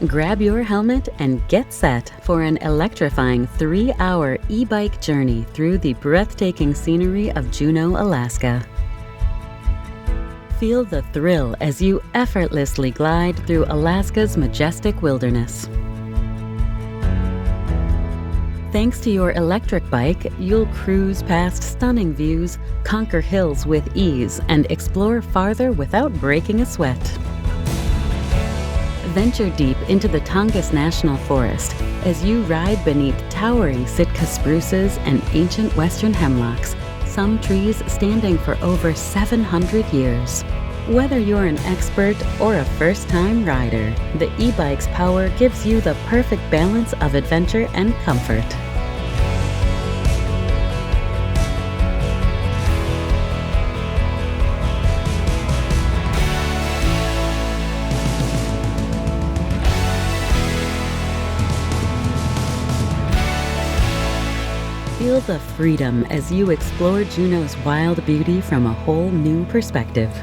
Grab your helmet and get set for an electrifying 3-hour e-bike journey through the breathtaking scenery of Juneau, Alaska. Feel the thrill as you effortlessly glide through Alaska's majestic wilderness. Thanks to your electric bike, you'll cruise past stunning views, conquer hills with ease, and explore farther without breaking a sweat. Venture deep into the Tongass National Forest as you ride beneath towering Sitka spruces and ancient western hemlocks, some trees standing for over 700 years. Whether you're an expert or a first-time rider, the e-bike's power gives you the perfect balance of adventure and comfort. Feel the freedom as you explore Juneau's wild beauty from a whole new perspective.